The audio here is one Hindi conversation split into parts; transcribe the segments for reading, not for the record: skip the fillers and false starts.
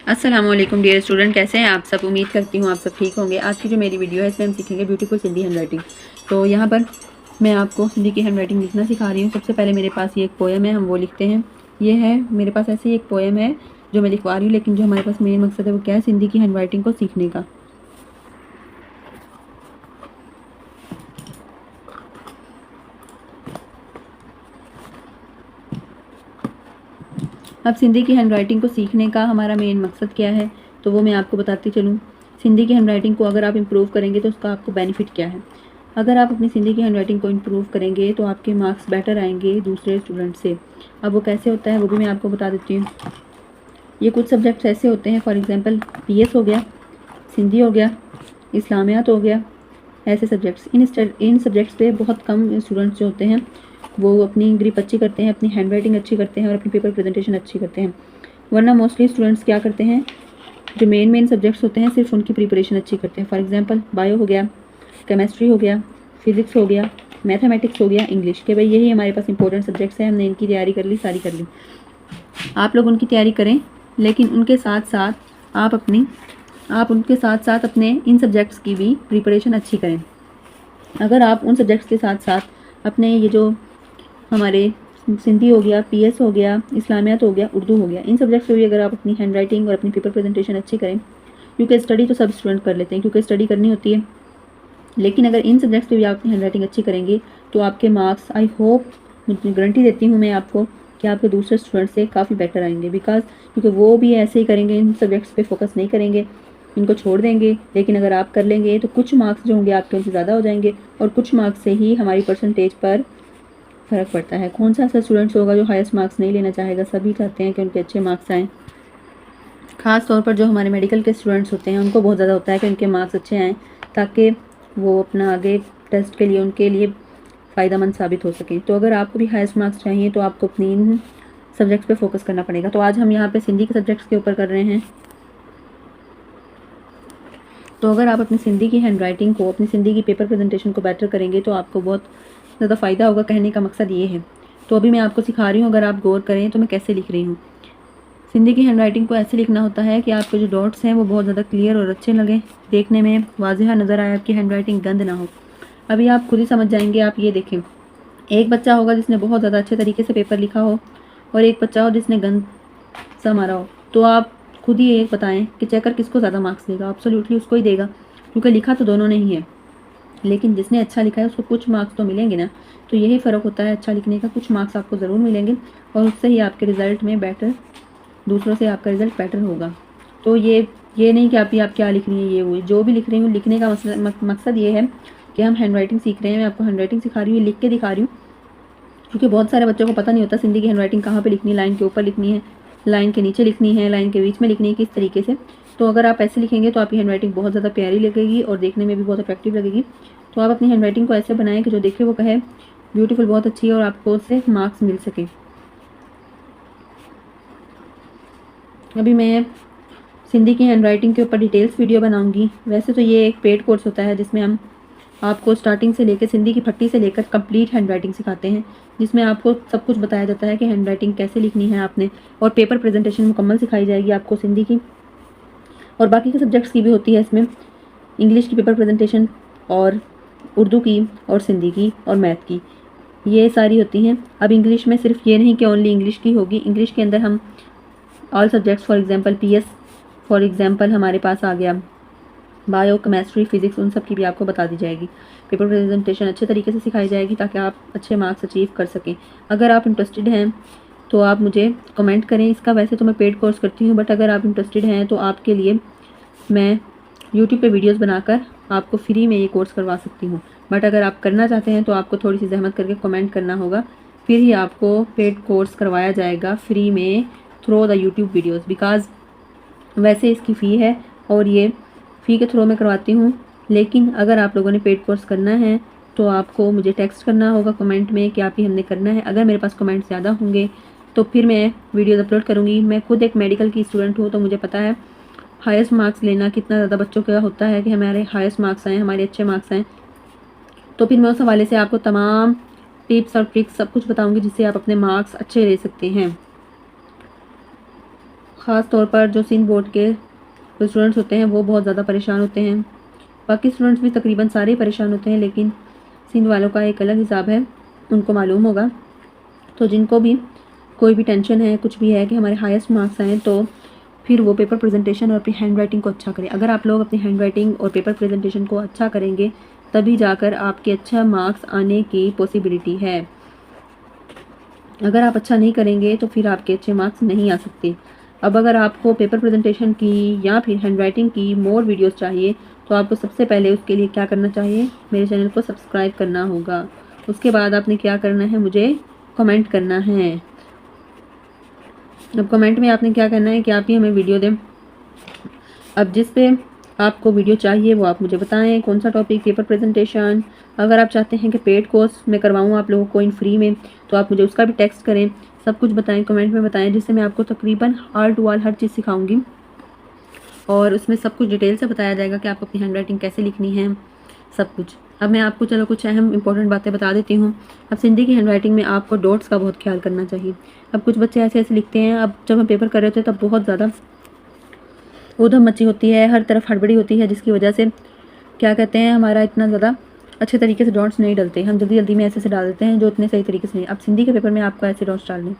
अस्सलामुअलैकुम डियर स्टूडेंट, कैसे हैं आप सब। उम्मीद करती हूँ आप सब ठीक होंगे। आज की जो मेरी वीडियो है इसमें हम सीखेंगे ब्यूटीफुल सिंधी हैंड राइटिंग। तो यहाँ पर मैं आपको सिंधी की हैंड राइटिंग लिखना सिखा रही हूँ। सबसे पहले मेरे पास ये एक पोएम है, हम वो लिखते हैं। ये है मेरे पास ऐसे ही एक पोएम है जो मैं लिखवा रही हूँ, लेकिन जो हमारे पास मेन मकसद है वो क्या है, सिंधी की हैंड राइटिंग को सीखने का। अब सिंधी की हैंड राइटिंग को सीखने का हमारा मेन मकसद क्या है, तो वो मैं आपको बताती चलूँ। सिंधी की हैंड राइटिंग को अगर आप इम्प्रूव करेंगे तो उसका आपको बेनिफिट क्या है। अगर आप अपनी सिंधी की हैंड राइटिंग को इम्प्रूव करेंगे तो आपके मार्क्स बेटर आएंगे दूसरे स्टूडेंट से। अब वो कैसे होता है वो भी मैं आपको बता देती हूँ। ये कुछ सब्जेक्ट्स ऐसे होते हैं, फॉर एग्जांपल पीएस हो गया, सिंधी हो गया, इस्लामियात हो गया। ऐसे सब्जेक्ट्स, इन सब्जेक्ट्स पे बहुत कम स्टूडेंट्स जो होते हैं वो अपनी ग्रिप अच्छी करते हैं, अपनी हैंड राइटिंग अच्छी करते हैं और अपनी पेपर प्रेजेंटेशन अच्छी करते हैं। वरना मोस्टली स्टूडेंट्स क्या करते हैं, जो मेन सब्जेक्ट्स होते हैं सिर्फ उनकी प्रिपरेशन अच्छी करते हैं। फॉर एग्जांपल बायो हो गया, केमिस्ट्री हो गया, फिजिक्स हो गया, मैथमेटिक्स हो गया, इंग्लिश के भाई यही हमारे पास इंपॉर्टेंट सब्जेक्ट्स हैं। हमने इनकी तैयारी कर ली, सारी कर ली। आप लोग उनकी तैयारी करें, लेकिन उनके साथ साथ अपने इन सब्जेक्ट्स की भी प्रिपरेशन अच्छी करें। अगर आप उन सब्जेक्ट्स के साथ साथ अपने ये जो हमारे सिंधी हो गया, पीएस हो गया, इस्लामियात हो गया, उर्दू हो गया, इन सब्जेक्ट्स पे भी अगर आप अपनी हैंड राइटिंग और अपनी पेपर प्रेजेंटेशन अच्छी करें, क्योंकि स्टडी तो सब स्टूडेंट कर लेते हैं, क्योंकि स्टडी करनी होती है। लेकिन अगर इन सब्जेक्ट्स पे भी आप अपनी हैंड राइटिंग अच्छी करेंगे तो आपके मार्क्स, आई होप, गारंटी देती हूँ मैं आपको कि आपके दूसरे स्टूडेंट से काफ़ी बेटर आएंगे। क्योंकि वो भी ऐसे ही करेंगे, इन सब्जेक्ट्स पे फोकस नहीं करेंगे, इनको छोड़ देंगे। लेकिन अगर आप कर लेंगे तो कुछ मार्क्स जो होंगे आपके उनसे ज़्यादा हो जाएंगे, और कुछ मार्क्स से ही हमारी परसेंटेज पर फ़र्क पड़ता है। कौन सा ऐसा स्टूडेंट्स होगा जो हाईएस्ट मार्क्स नहीं लेना चाहेगा। सभी चाहते हैं कि उनके अच्छे मार्क्स आएँ। ख़ास तौर पर जो हमारे मेडिकल के स्टूडेंट्स होते हैं उनको बहुत ज़्यादा होता है कि उनके मार्क्स अच्छे आएँ, ताकि वो अपना आगे टेस्ट के लिए उनके लिए फ़ायदेमंद साबित हो सकें। तो अगर आपको भी हाईएस्ट मार्क्स चाहिए तो आपको अपनी इन सब्जेक्ट्स पे फोकस करना पड़ेगा। तो आज हम यहाँ पे सिंधी के सब्जेक्ट्स के ऊपर कर रहे हैं। तो अगर आप अपनी सिंधी की हैंड राइटिंग को, अपनी सिंधी की पेपर प्रेजेंटेशन को बेटर करेंगे तो आपको बहुत ज़्यादा फ़ायदा होगा। कहने का मकसद ये है। तो अभी मैं आपको सिखा रही हूँ, अगर आप गौर करें तो मैं कैसे लिख रही हूँ। सिंधी की हैंड राइटिंग को ऐसे लिखना होता है कि आपके जो डॉट्स हैं वो बहुत ज़्यादा क्लियर और अच्छे लगें, देखने में वाज़िहा नज़र आए, आपकी हैंड राइटिंग गंद ना हो। अभी आप खुद ही समझ जाएंगे। आप ये देखें, एक बच्चा होगा जिसने बहुत ज़्यादा अच्छे तरीके से पेपर लिखा हो, और एक बच्चा हो जिसने गंद सा मारा हो। तो आप खुद ही एक बताएं कि चेकर किसको ज़्यादा मार्क्स देगा। एब्सोल्युटली उसको ही देगा, क्योंकि लिखा तो दोनों ने ही है, लेकिन जिसने अच्छा लिखा है उसको कुछ मार्क्स तो मिलेंगे ना। तो यही फ़र्क होता है अच्छा लिखने का, कुछ मार्क्स आपको ज़रूर मिलेंगे, और उससे ही आपके रिज़ल्ट में बेटर, दूसरों से आपका रिज़ल्ट बेटर होगा। तो ये नहीं कि आप क्या लिख रही हैं, ये वो जो भी लिख रही हूँ, लिखने का मकसद ये है कि हम हैंड राइटिंग सीख रहे हैं। मैं आपको हैंड राइटिंग सिखा रही हूँ, लिख के दिखा रही हूँ, क्योंकि बहुत सारे बच्चों को पता नहीं होता सिंधी की हैंड राइटिंग कहाँ पे लिखनी है। लाइन के ऊपर लिखनी है, लाइन के नीचे लिखनी है, लाइन के बीच में लिखनी है, किस तरीके से। तो अगर आप ऐसे लिखेंगे तो आपकी हैंड राइटिंग बहुत ज़्यादा प्यारी लगेगी और देखने में भी बहुत अट्रैक्टिव लगेगी। तो आप अपनी हैंड राइटिंग को ऐसे बनाएं कि जो देखे वो कहे ब्यूटीफुल, बहुत अच्छी है, और आपको उससे मार्क्स मिल सके। अभी मैं सिंधी की हैंड राइटिंग के ऊपर डिटेल्स वीडियो बनाऊंगी। वैसे तो ये एक पेड कोर्स होता है जिसमें हम आपको स्टार्टिंग से लेकर, सिंधी की फट्टी से लेकर कंप्लीट हैंड राइटिंग सिखाते हैं, जिसमें आपको सब कुछ बताया जाता है कि हैंड राइटिंग कैसे लिखनी है आपने, और पेपर प्रेजेंटेशन मुकम्मल सिखाई जाएगी आपको सिंधी की, और बाकी के सब्जेक्ट्स की भी होती है इसमें। इंग्लिश की पेपर प्रेजेंटेशन, और उर्दू की, और सिंधी की, और मैथ की, ये सारी होती हैं। अब इंग्लिश में सिर्फ ये नहीं कि ओनली इंग्लिश की होगी, इंग्लिश के अंदर हम all subjects, for example PS, for example हमारे पास आ गया बायो, केमिस्ट्री, फिजिक्स, उन सब की भी आपको बता दी जाएगी। पेपर प्रेजेंटेशन अच्छे तरीके से सिखाई जाएगी ताकि आप अच्छे मार्क्स अचीव कर सकें। अगर आप इंटरेस्टेड हैं तो आप मुझे कमेंट करें। इसका वैसे तो मैं पेड कोर्स करती हूँ, बट अगर आप इंटरेस्टेड हैं तो आपके लिए मैं यूट्यूब पे वीडियोस बनाकर आपको फ्री में ये कोर्स करवा सकती हूँ। बट अगर आप करना चाहते हैं तो आपको थोड़ी सी जहमत करके कमेंट करना होगा, फिर ही आपको पेड कोर्स करवाया जाएगा फ्री में through the YouTube videos. Because वैसे इसकी फ़ी है और ये फ़ी के थ्रू मैं करवाती हूँ। लेकिन अगर आप लोगों ने पेड कोर्स करना है तो आपको मुझे टेक्स्ट करना होगा कमेंट में कि आप ही हमने करना है। अगर मेरे पास कमेंट ज़्यादा होंगे तो फिर मैं वीडियोज़ अपलोड करूँगी। मैं खुद एक मेडिकल की स्टूडेंट हूँ, तो मुझे पता है हाईएस्ट मार्क्स लेना कितना ज़्यादा बच्चों का होता है कि हमारे हाईएस्ट मार्क्स आएँ, हमारे अच्छे मार्क्स आएँ। तो फिर मैं उस हवाले से आपको तमाम टिप्स और ट्रिक्स सब कुछ बताऊँगी जिससे आप अपने मार्क्स अच्छे ले सकते हैं। ख़ास तौर पर जो सिंध बोर्ड के स्टूडेंट्स होते हैं वो बहुत ज़्यादा परेशान होते हैं। बाकी स्टूडेंट्स भी तकरीबन सारे ही परेशान होते हैं, लेकिन सिंध वालों का एक अलग हिसाब है, उनको मालूम होगा। तो जिनको भी कोई भी टेंशन है, कुछ भी है कि हमारे हाईएस्ट मार्क्स आएँ, तो फिर वो पेपर प्रेजेंटेशन और अपनी हैंड राइटिंग को अच्छा करें। अगर आप लोग अपनी हैंड राइटिंग और पेपर प्रेजेंटेशन को अच्छा करेंगे तभी जाकर आपके अच्छा मार्क्स आने की पॉसिबिलिटी है। अगर आप अच्छा नहीं करेंगे तो फिर आपके अच्छे मार्क्स नहीं आ सकते। अब अगर आपको पेपर प्रेजेंटेशन की या फिर हैंड राइटिंग की मोर वीडियोस चाहिए तो आपको सबसे पहले उसके लिए क्या करना चाहिए, मेरे चैनल को सब्सक्राइब करना होगा। उसके बाद आपने क्या करना है, मुझे कमेंट करना है। अब कमेंट में आपने क्या करना है कि आप ही हमें वीडियो दें। अब जिस पे आपको वीडियो चाहिए वो आप मुझे बताएं, कौन सा टॉपिक, पेपर प्रेजेंटेशन। अगर आप चाहते हैं कि पेड कोर्स मैं करवाऊँ आप लोगों को इन फ्री में, तो आप मुझे उसका भी टेक्स्ट करें। सब कुछ बताएं, कमेंट में बताएं, जिससे मैं आपको तकरीबन ऑल टू ऑल हर चीज़ सिखाऊंगी और उसमें सब कुछ डिटेल से बताया जाएगा कि आपको अपनी हैंड राइटिंग कैसे लिखनी है, सब कुछ। अब मैं आपको चलो कुछ अहम इंपॉर्टेंट बातें बता देती हूँ। अब सिंधी की हैंड राइटिंग में आपको डॉट्स का बहुत ख्याल करना चाहिए। अब कुछ बच्चे ऐसे ऐसे लिखते हैं, अब जब हम पेपर कर रहे होते हैं तब बहुत ज़्यादा ऊधम मची होती है, हर तरफ हड़बड़ी होती है, जिसकी वजह से क्या कहते हैं हमारा इतना ज़्यादा अच्छे तरीके से डॉट्स नहीं डलते। हम जल्दी जल्दी में ऐसे से डाल देते हैं जो इतने सही तरीके से नहीं। अब सिंधी के पेपर में आपको ऐसे डॉट्स डालने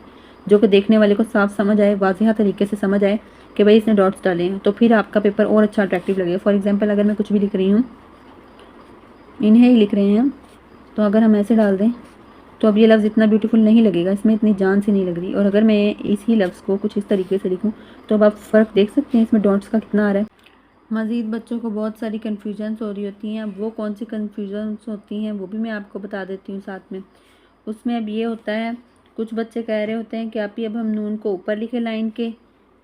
जो कि देखने वाले को साफ समझ आए, वाज़िहा तरीके से समझ आए कि भाई इसने डॉट्स डाले हैं, तो फिर आपका पेपर और अच्छा अट्रैक्टिव लगेगा। फॉर एग्जाम्पल अगर मैं कुछ भी लिख रही हूँ, इन्हें ही लिख रहे हैं, तो अगर हम ऐसे डाल दें तो अब ये लफ्ज़ इतना ब्यूटीफुल नहीं लगेगा, इसमें इतनी जान सी नहीं लग रही। और अगर मैं इसी लफ्ज़ को कुछ इस तरीके से लिखूँ तो अब आप फ़र्क देख सकते हैं इसमें डॉट्स का कितना आ रहा है। मज़ीद बच्चों को बहुत सारी कन्फ्यूजन्स हो रही होती हैं। अब वो कौन सी कन्फ्यूजन्स होती हैं वो भी मैं आपको बता देती हूँ साथ में। उसमें अब ये होता है, कुछ बच्चे कह रहे होते हैं कि आप ही अब हम नून को ऊपर लिखें लाइन के,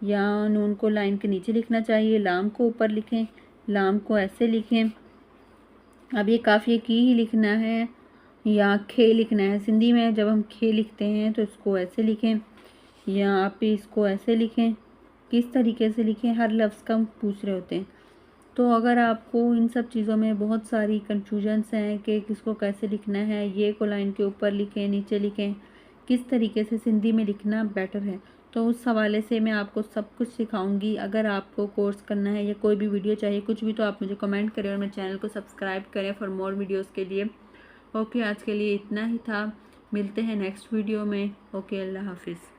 या नून को लाइन के नीचे लिखना चाहिए, लाम को ऊपर लिखें, लाम को ऐसे लिखें। अब ये काफ़ी की ही लिखना है या खे लिखना है। सिंधी में जब हम खे लिखते हैं तो इसको ऐसे लिखें या आप इसको ऐसे लिखें, किस तरीके से लिखें, हर लफ्ज़ का हम पूछ रहे होते हैं। तो अगर आपको इन सब चीज़ों में बहुत सारी कन्फ्यूजन्स हैं कि किसको कैसे लिखना है, ये को लाइन के ऊपर लिखें, नीचे लिखें, किस तरीके से सिंधी में लिखना बेटर है, तो उस हवाले से मैं आपको सब कुछ सिखाऊंगी। अगर आपको कोर्स करना है या कोई भी वीडियो चाहिए कुछ भी, तो आप मुझे कमेंट करें और मेरे चैनल को सब्सक्राइब करें फॉर मोर वीडियोज़ के लिए। ओके, आज के लिए इतना ही था, मिलते हैं नेक्स्ट वीडियो में। ओके, अल्लाह हाफिज़।